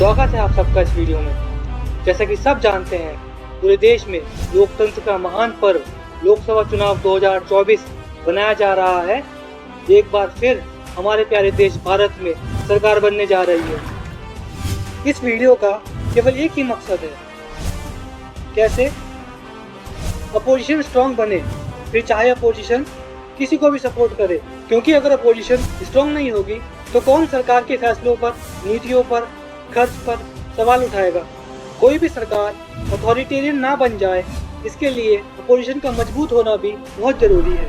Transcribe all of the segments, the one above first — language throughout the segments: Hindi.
स्वागत है आप सबका इस वीडियो में। जैसा कि सब जानते हैं, पूरे देश में लोकतंत्र का महान पर्व लोकसभा चुनाव 2024 मनाया जा रहा है। एक बार फिर हमारे प्यारे देश भारत में सरकार बनने जा रही है। इस वीडियो का केवल एक ही मकसद है, कैसे अपोजिशन स्ट्रॉन्ग बने, फिर चाहे अपोजिशन किसी को भी सपोर्ट करे। क्योंकि अगर अपोजिशन स्ट्रॉन्ग नहीं होगी तो कौन सरकार के फैसलों पर, नीतियों पर, खर्च पर सवाल उठाएगा। कोई भी सरकार अथॉरिटेरियन ना बन जाए, इसके लिए अपोजिशन का मजबूत होना भी बहुत जरूरी है।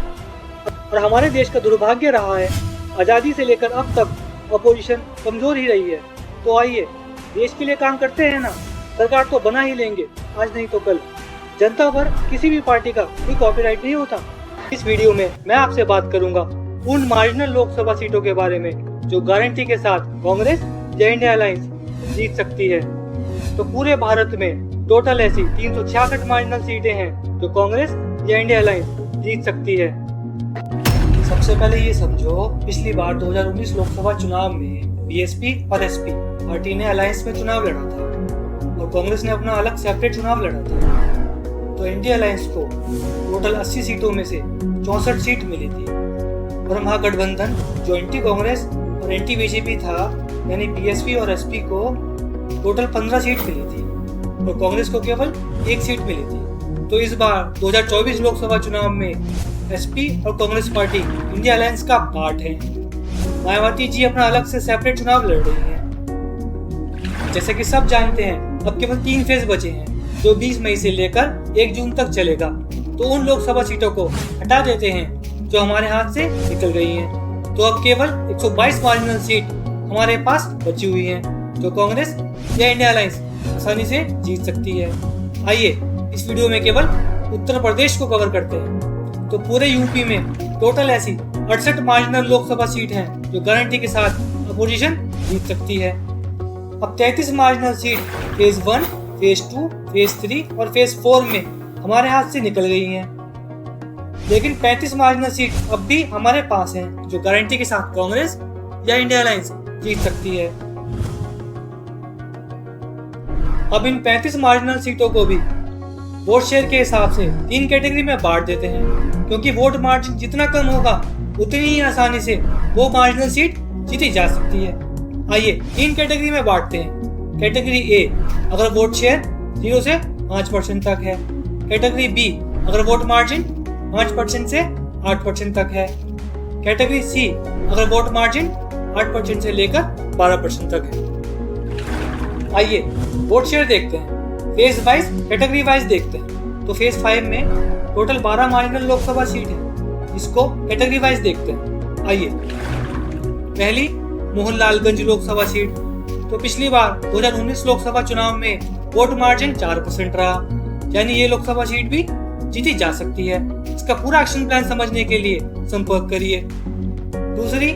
और हमारे देश का दुर्भाग्य रहा है, आज़ादी से लेकर अब तक अपोजिशन कमजोर ही रही है। तो आइए देश के लिए काम करते हैं ना। सरकार तो बना ही लेंगे, आज नहीं तो कल। जनता पर किसी भी पार्टी का कोई कॉपीराइट नहीं होता। इस वीडियो में मैं आपसे बात करूंगा उन मार्जिनल लोकसभा सीटों के बारे में जो गारंटी के साथ कांग्रेस या इंडिया अलायंस जीत सकती है। तो पूरे भारत में टोटल ऐसी 366 मार्जिनल सीटें हैं जो कांग्रेस या इंडिया अलायंस जीत सकती है। सबसे पहले ये समझो, पिछली बार 2019 लोकसभा चुनाव में बीएसपी और एसपी पार्टी ने अलायंस में चुनाव लड़ा था और कांग्रेस ने अपना अलग सेपरेट चुनाव लड़ा था। तो इंडिया अलायंस को टोटल 80 सीटों में से 64 सीट मिली थी और महागठबंधन जो एंटी कांग्रेस और एंटी बीजेपी था, यानी बीएसपी और एसपी को टोटल 15 सीट मिली थी और कांग्रेस को केवल 1 सीट मिली थी। तो इस बार 2024 लोकसभा चुनाव में एसपी और कांग्रेस पार्टी इंडिया अलायंस का पार्ट है। मायावती जी अपना अलग से सेपरेट चुनाव लड़ रही हैं। जैसे कि सब जानते हैं, अब केवल 3 फेज बचे हैं जो 20 मई से लेकर 1 जून तक चलेगा। तो उन लोकसभा सीटों को हटा देते हैं जो हमारे हाथ से निकल गई हैं। तो अब केवल 122 मार्जिनल सीट हमारे पास बची हुई हैं जो कांग्रेस या इंडिया अलायंस आसानी से जीत सकती है। आइए इस वीडियो में केवल उत्तर प्रदेश को कवर करते हैं। तो पूरे यूपी में टोटल ऐसी 68 मार्जिनल लोकसभा सीट हैं जो गारंटी के साथ अपोजिशन जीत सकती है। अब 33 marginal seat phase 1, phase 2, phase 3 और फेज 4 में हमारे हाथ से निकल गई हैं। लेकिन 35 मार्जिनल सीट अब भी हमारे पास हैं जो गारंटी के साथ कांग्रेस या इंडिया अलायंस जीत सकती है। अब इन 35 मार्जिनल सीटों को भी वोट शेयर के हिसाब से 3 कैटेगरी में बांट देते हैं, क्योंकि वोट मार्जिन जितना कम होगा उतनी ही आसानी से वो मार्जिनल सीट जीती जा सकती है। आइए 3 कैटेगरी में बांटते हैं। कैटेगरी ए, अगर वोट शेयर 0 से 5% तक है। कैटेगरी बी, अगर वोट मार्जिन 5% से 8% तक है। कैटेगरी सी, अगर वोट मार्जिन 8% से लेकर 12% तक है। आइए वोट शेयर देखते हैं। फेज वाइज, कैटेगरी वाइज देखते हैं। तो फेज 5 में टोटल 12 मार्जिनल लोकसभा सीट है, इसको कैटेगरी वाइज देखते हैं। आइए पहली मोहनलालगंज लोकसभा सीट। तो पिछली बार 2019 लोकसभा चुनाव में वोट मार्जिन 4% रहा, यानी ये लोकसभा सीट भी जीती जा सकती है। इसका पूरा एक्शन प्लान समझने के लिए संपर्क करिए। दूसरी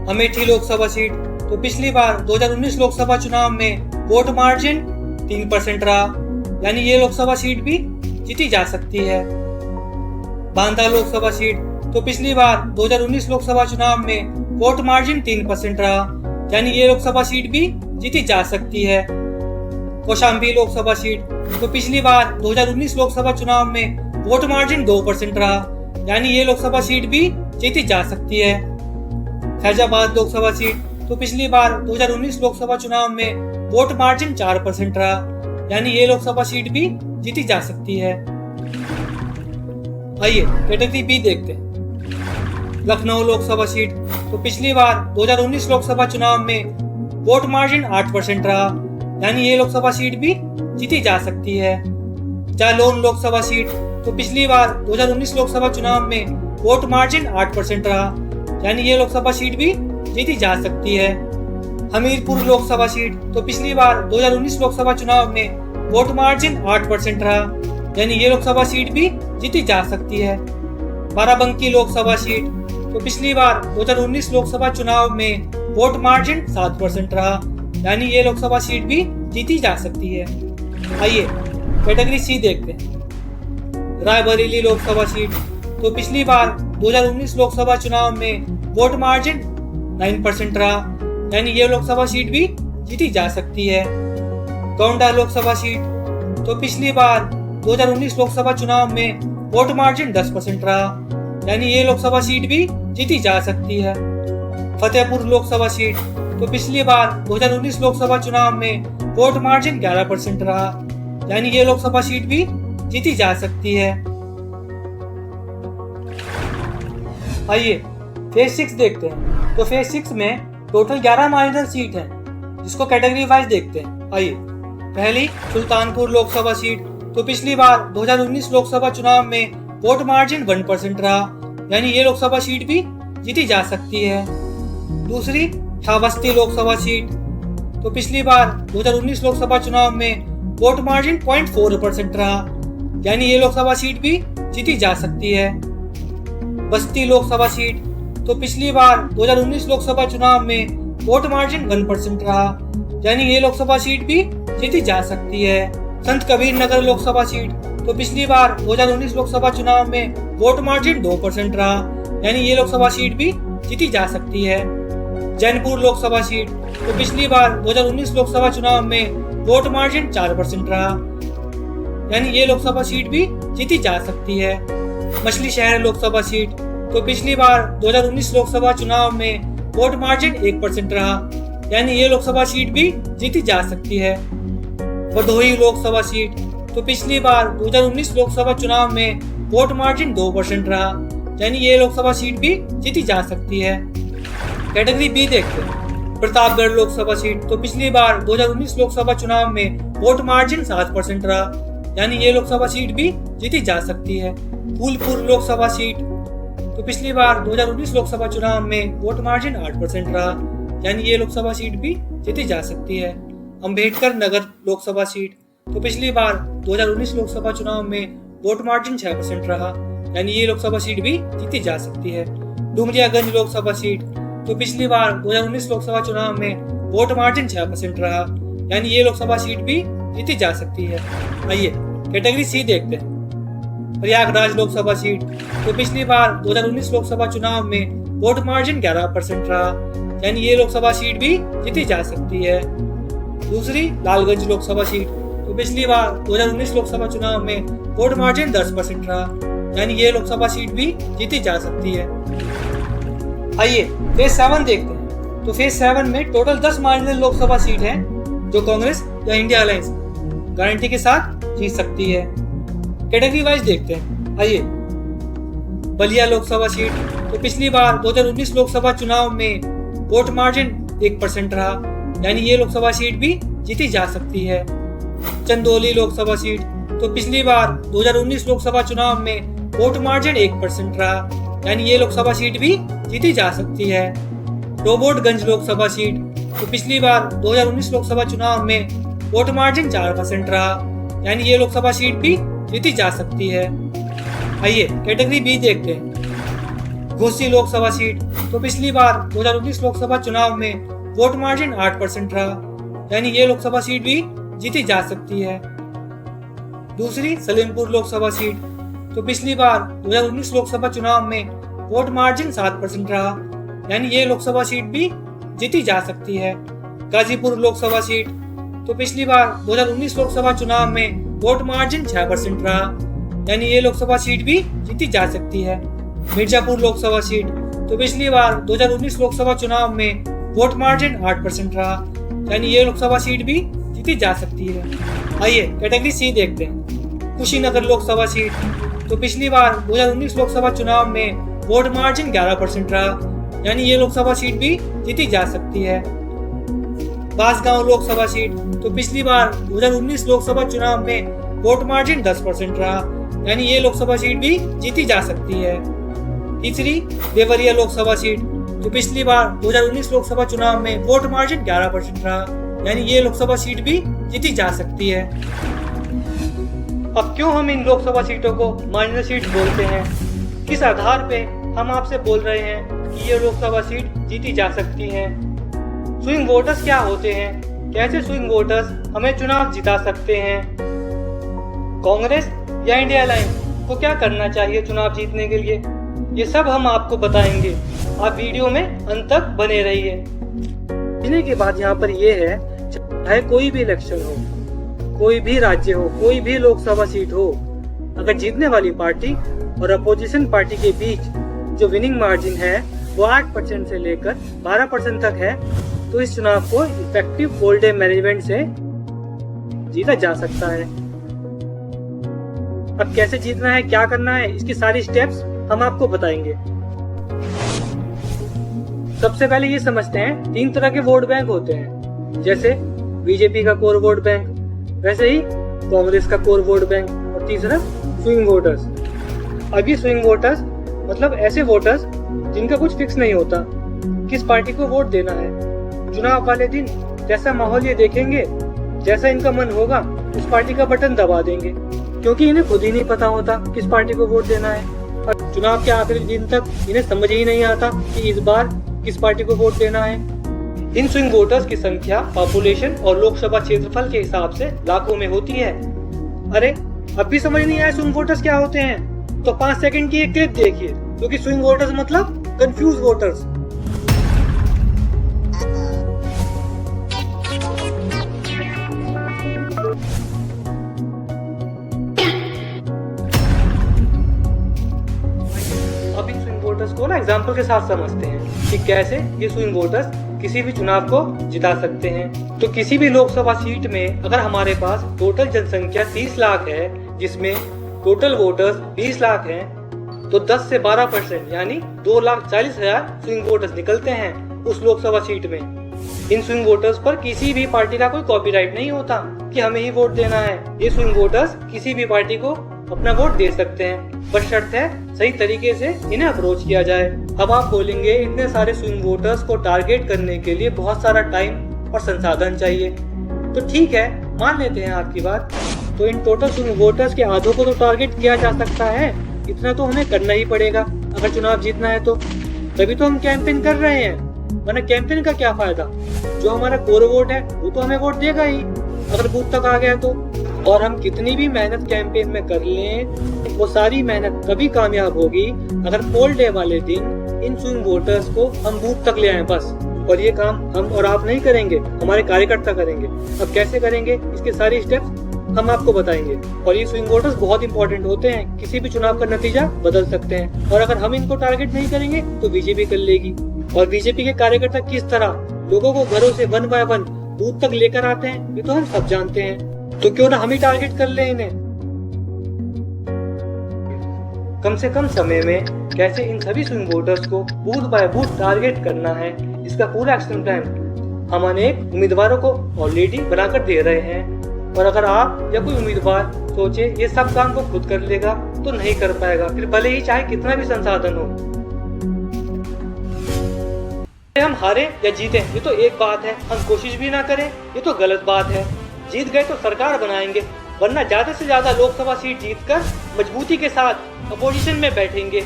अमेठी लोकसभा सीट। तो पिछली बार 2019 लोकसभा चुनाव में वोट मार्जिन 3% रहा, यानी ये लोकसभा सीट भी जीती जा सकती है। बांदा लोकसभा सीट। तो पिछली बार 2019 लोकसभा चुनाव में वोट मार्जिन 3% रहा, यानी ये लोकसभा सीट भी जीती जा सकती है। कौशाम्बी लोकसभा सीट। तो पिछली बार 2019 लोकसभा चुनाव में वोट मार्जिन 2% रहा, यानी ये लोकसभा सीट भी जीती जा सकती है। फैजाबाद लोकसभा सीट। तो पिछली बार 2019 लोकसभा चुनाव में वोट मार्जिन 4% रहा, यानी ये लोकसभा सीट भी जीती जा सकती है। आइए कैटेगरी बी देखते हैं। लखनऊ लोकसभा सीट। तो पिछली बार 2019 लोकसभा चुनाव में वोट मार्जिन 8% रहा, यानी ये लोकसभा सीट भी जीती जा सकती है। जालौन लोकसभा सीट। तो पिछली बार 2019 लोकसभा चुनाव में वोट मार्जिन 8% रहा, यानी ये लोकसभा सीट भी जीती जा सकती है। हमीरपुर लोकसभा सीट। तो पिछली बार 2019 लोकसभा चुनाव में वोट मार्जिन 8% रहा, यानी ये लोकसभा सीट भी जीती जा सकती है। बाराबंकी लोकसभा सीट। तो पिछली बार 2019 लोकसभा चुनाव में वोट मार्जिन 7% रहा, यानी ये लोकसभा सीट भी जीती जा सकती है। आइए कैटेगरी सी देखते हैं। रायबरेली लोकसभा सीट। तो पिछली बार 2019 लोकसभा चुनाव में वोट मार्जिन 9% रहा, यानी ये लोकसभा सीट भी जीती जा सकती है। गोंडा लोकसभा सीट, तो पिछली बार 2019 लोकसभा चुनाव में वोट मार्जिन 10% रहा, यानी ये लोकसभा सीट भी जीती जा सकती है। फतेहपुर लोकसभा सीट, तो पिछली बार 2019 लोकसभा चुनाव में वोट मार्जिन 11% रहा, यानी ये लोकसभा सीट भी जीती जा सकती है। आइए फेज 6 देखते हैं। तो फेज 6 में टोटल 11 मार्जिनल सीट हैं, जिसको कैटेगरी वाइज देखते हैं। आइए, पहली सुल्तानपुर लोकसभा सीट, तो पिछली बार 2019 लोकसभा चुनाव में वोट मार्जिन 1% रहा, यानी ये लोकसभा सीट भी जीती जा सकती है। दूसरी श्रावस्ती लोकसभा सीट, तो पिछली बार 2019 लोकसभा चुनाव में वोट मार्जिन 0.4% रहा, यानी ये लोकसभा सीट भी जीती जा सकती है। बस्ती लोकसभा सीट, तो पिछली बार 2019 लोकसभा चुनाव में वोट मार्जिन 1% रहा, यानी ये लोकसभा सीट भी जीती जा सकती है। संत कबीर नगर लोकसभा सीट, तो पिछली बार 2019 लोकसभा चुनाव में वोट मार्जिन 2% रहा, यानी ये लोकसभा सीट भी जीती जा सकती है। जैनपुर लोकसभा सीट, तो पिछली बार 2019 लोकसभा चुनाव में वोट मार्जिन 4% रहा, यानी ये लोकसभा सीट भी जीती जा सकती है। मछली शहर लोकसभा सीट, तो पिछली बार 2019 लोकसभा चुनाव में वोट मार्जिन 1% रहा, यानी ये लोकसभा सीट भी जीती जा सकती है। भदोही लोकसभा सीट, तो पिछली बार 2019 लोकसभा चुनाव में वोट मार्जिन 2% रहा, यानी ये लोकसभा सीट भी जीती जा सकती है। कैटेगरी बी देखते हैं। प्रतापगढ़ लोकसभा सीट, तो पिछली बार 2019 लोकसभा चुनाव में वोट मार्जिन 7% रहा, यानी ये लोकसभा सीट भी जीती जा सकती है। फूलपुर लोकसभा सीट, तो पिछली बार 2019 लोकसभा चुनाव में वोट मार्जिन 8% रहा, यानी ये लोकसभा सीट भी जीती जा सकती है। अंबेडकर नगर लोकसभा सीट, तो पिछली बार 2019 लोकसभा चुनाव में वोट मार्जिन 6% रहा, यानी ये लोकसभा सीट भी जीती जा सकती है। डुमरियागंज लोकसभा सीट, तो पिछली बार 2019 लोकसभा चुनाव में वोट मार्जिन 6% रहा, यानी ये लोकसभा सीट भी जीती जा सकती है। आइए कैटेगरी सी देखते हैं। प्रयागराज लोकसभा सीट, तो पिछली बार 2019 लोकसभा चुनाव में वोट मार्जिन 11% रहा, यानी ये लोकसभा सीट भी जीती जा सकती है। दूसरी लालगंज लोकसभा सीट, तो पिछली बार 2019 लोकसभा चुनाव में वोट मार्जिन 10% रहा, यानी ये लोकसभा सीट भी जीती जा सकती है। आइए फेज 7 देखते हैं। तो फेज 7 में टोटल 10 मार्जिनल लोकसभा सीट हैं, जो कांग्रेस या इंडिया अलायंस गारंटी के साथ जीत सकती है। कैटेगरी वाइज देखते हैं। आइए, बलिया लोकसभा सीट, तो पिछली बार 2019 लोकसभा चुनाव में वोट मार्जिन 1% रहा, यानी ये लोकसभा सीट भी जीती जा सकती है। चंदौली लोकसभा सीट, तो पिछली बार 2019 लोकसभा चुनाव में वोट मार्जिन 1% रहा, यानी ये लोकसभा सीट भी जीती जा सकती है। रोबोटगंज लोकसभा सीट, तो पिछली बार 2019 लोकसभा चुनाव में वोट मार्जिन 4% रहा, यानी ये लोकसभा सीट भी जीती जा सकती है। आइए कैटेगरी बी देखते हैं। घोसी लोकसभा सीट, तो पिछली बार 2019 लोकसभा चुनाव में वोट मार्जिन 8% रहा, यानी ये लोकसभा सीट भी जीती जा सकती है। दूसरी सलेमपुर लोकसभा सीट, तो पिछली बार 2019 लोकसभा चुनाव में वोट मार्जिन 7% रहा, यानी ये लोकसभा सीट भी जीती जा सकती है। गाजीपुर लोकसभा सीट, तो पिछली बार 2019 लोकसभा चुनाव में वोट मार्जिन 6% रहा, यानी ये लोकसभा सीट भी जीती जा सकती है। मिर्जापुर लोकसभा सीट, तो पिछली बार 2019 लोकसभा चुनाव में वोट मार्जिन 8% रहा, यानी ये लोकसभा सीट भी जीती जा सकती है। आइए कैटेगरी सी देखते हैं। कुशीनगर लोकसभा सीट, तो पिछली बार 2019 लोकसभा चुनाव में वोट मार्जिन 11% रहा, यानी ये लोकसभा सीट भी जीती जा सकती है। बांसगांव लोकसभा सीट, तो पिछली बार 2019 लोकसभा चुनाव में वोट मार्जिन 10% रहा, यानी ये लोकसभा सीट भी जीती जा सकती है। तीसरी देवरिया लोकसभा सीट, तो पिछली बार 2019 लोकसभा चुनाव में वोट मार्जिन 11% रहा, यानी ये लोकसभा सीट भी जीती जा सकती है। अब क्यों हम इन लोकसभा सीटों को मार्जिनल सीट बोलते हैं? किस आधार पे हम आपसे बोल रहे हैं कि ये लोकसभा सीट जीती जा सकती हैं? स्विंग वोटर्स क्या होते हैं? कैसे स्विंग वोटर्स हमें चुनाव जिता सकते हैं? कांग्रेस या इंडिया अलायंस को क्या करना चाहिए चुनाव जीतने के लिए? ये सब हम आपको बताएंगे। आप वीडियो में अंत तक बने रहिए। समझने की बात यहाँ पर यह है चाहे कोई भी इलेक्शन हो, कोई भी राज्य हो, कोई भी लोकसभा सीट हो, अगर जीतने वाली पार्टी और अपोजिशन पार्टी के बीच जो विनिंग मार्जिन है वो 8% से लेकर 12% तक है, तो इस चुनाव को इफेक्टिव पोल डे मैनेजमेंट से जीता जा सकता है। अब कैसे जीतना है, क्या करना है, इसकी सारी स्टेप्स हम आपको बताएंगे। सबसे पहले ये समझते हैं 3 तरह के वोट बैंक होते हैं। जैसे बीजेपी का कोर वोट बैंक, वैसे ही कांग्रेस का कोर वोट बैंक, और तीसरा स्विंग वोटर्स। अब ये स्विंग वोटर्स मतलब ऐसे वोटर्स जिनका कुछ फिक्स नहीं होता किस पार्टी को वोट देना है। चुनाव वाले दिन जैसा माहौल ये देखेंगे, जैसा इनका मन होगा उस पार्टी का बटन दबा देंगे, क्योंकि इन्हें खुद ही नहीं पता होता किस पार्टी को वोट देना है। और चुनाव के आखिरी दिन तक इन्हें समझ ही नहीं आता कि इस बार किस पार्टी को वोट देना है। इन स्विंग वोटर्स की संख्या पॉपुलेशन और लोकसभा क्षेत्रफल के हिसाब से लाखों में होती है। अरे अब भी समझ नहीं आया स्विंग वोटर्स क्या होते हैं? तो 5 सेकंड की एक क्लिप देखिए, क्योंकि स्विंग वोटर्स मतलब कंफ्यूज वोटर्स। अब इन स्विंग वोटर्स को एग्जांपल के साथ समझते हैं कि कैसे ये स्विंग वोटर्स किसी भी चुनाव को जिता सकते हैं। तो किसी भी लोकसभा सीट में अगर हमारे पास टोटल जनसंख्या 30 लाख है, जिसमें टोटल वोटर्स 20 लाख हैं, तो 10 से 12% यानी 2,40,000 स्विंग वोटर्स निकलते हैं उस लोकसभा सीट में। इन स्विंग वोटर्स पर किसी भी पार्टी का कोई कॉपीराइट नहीं होता कि हमें ही वोट देना है। ये स्विंग वोटर्स किसी भी पार्टी को अपना वोट दे सकते हैं, पर शर्त है सही तरीके से इन्हें अप्रोच किया जाए। अब आप बोलेंगे इतने सारे स्विंग वोटर्स को टारगेट करने के लिए बहुत सारा टाइम और संसाधन चाहिए। तो ठीक है, मान लेते हैं आपकी बात। तो इन टोटल स्विंग वोटर्स के आधों को तो टारगेट किया जा सकता है, इतना तो हमें करना ही पड़ेगा अगर चुनाव जीतना है। तो तभी तो हम कैंपेन कर रहे हैं, वरना कैंपेन का क्या फायदा? जो हमारा कोर वोट है वो तो हमें वोट देगा ही अगर बूथ तक आ गया तो। और हम कितनी भी मेहनत कैंपेन में कर लें, वो सारी मेहनत तभी कामयाब होगी अगर पोल डे वाले दिन इन स्विंग वोटर्स को हम बूथ तक ले आए बस। और ये काम हम और आप नहीं करेंगे, हमारे कार्यकर्ता करेंगे। अब कैसे करेंगे, इसके सारी स्टेप्स हम आपको बताएंगे। और ये स्विंग वोटर्स बहुत इंपॉर्टेंट होते हैं, किसी भी चुनाव का नतीजा बदल सकते हैं। और अगर हम इनको टारगेट नहीं करेंगे तो बीजेपी कर लेगी। और बीजेपी के कार्यकर्ता किस तरह लोगों को घरों से 1 बाय 1 बूथ तक लेकर आते हैं, ये तो हम सब जानते हैं। तो क्यों ना हम ही टारगेट कर ले इन्हें। कम से कम समय में कैसे इन सभी स्विंग वोटर्स को बूथ बाय बूथ टारगेट करना है, इसका पूरा एक्शन प्लान हम अनेक उम्मीदवारों को ऑलरेडी बनाकर दे रहे हैं। और अगर आप या कोई उम्मीदवार सोचे ये सब काम को खुद कर लेगा तो नहीं कर पाएगा, फिर भले ही चाहे कितना भी संसाधन हो। हम हारे या जीते ये तो एक बात है, हम कोशिश भी ना करें ये तो गलत बात है। जीत गए तो सरकार बनाएंगे, वरना ज्यादा से ज्यादा लोकसभा सीट जीतकर मजबूती के साथ अपोजिशन में बैठेंगे।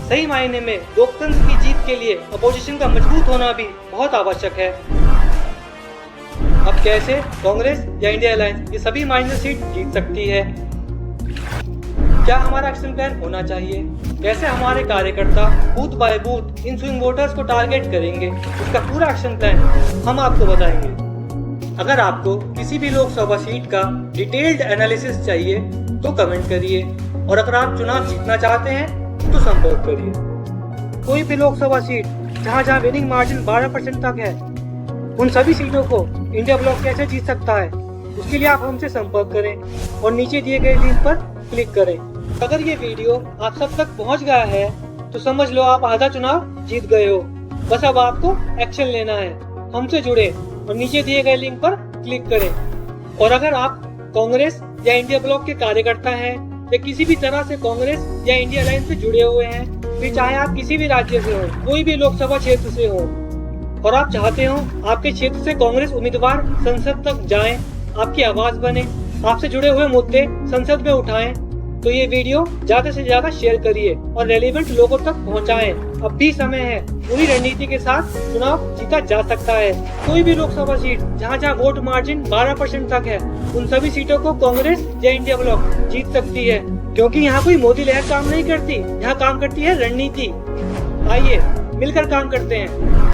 सही मायने में लोकतंत्र की जीत के लिए अपोजिशन का मजबूत होना भी बहुत आवश्यक है। अब कैसे कांग्रेस या इंडिया अलायंस ये सभी माइनर सीट जीत सकती है, क्या हमारा एक्शन प्लान होना चाहिए, कैसे हमारे कार्यकर्ता booth by booth in swing voters को टारगेट करेंगे, इसका पूरा एक्शन प्लान हम आपको बताएंगे। अगर आपको किसी भी लोकसभा सीट का डिटेल्ड एनालिसिस चाहिए तो कमेंट करिए, और अगर आप चुनाव जीतना चाहते हैं तो संपर्क करिए। कोई भी लोकसभा सीट जहां विनिंग मार्जिन 12% तक है, उन सभी सीटों को इंडिया ब्लॉक कैसे जीत सकता है, उसके लिए आप हमसे संपर्क करें और नीचे दिए गए लिंक पर क्लिक करें। अगर ये वीडियो आप सब तक पहुंच गया है तो समझ लो आप आधा चुनाव जीत गए हो। बस अब आपको एक्शन लेना है, हमसे जुड़े और नीचे दिए गए लिंक पर क्लिक करें। और अगर आप कांग्रेस या इंडिया ब्लॉक के कार्यकर्ता हैं या किसी भी तरह से कांग्रेस या इंडिया अलायंस से जुड़े हुए हैं, फिर चाहे आप किसी भी राज्य से हो, कोई भी लोकसभा क्षेत्र से हो, और आप चाहते हो आपके क्षेत्र से कांग्रेस उम्मीदवार संसद तक जाएं, आपकी आवाज बने, आपसे जुड़े हुए मुद्दे संसद में उठाएं, तो ये वीडियो ज्यादा से ज्यादा शेयर करिए और रेलेवेंट लोगों तक पहुंचाएं। अब भी समय है, पूरी रणनीति के साथ चुनाव जीता जा सकता है। कोई भी लोकसभा सीट जहां वोट मार्जिन 12% तक है, उन सभी सीटों को कांग्रेस या इंडिया ब्लॉक जीत सकती है, क्योंकि यहाँ कोई मोदी लहर काम नहीं करती, यहाँ काम करती है रणनीति। आइए मिलकर काम करते हैं।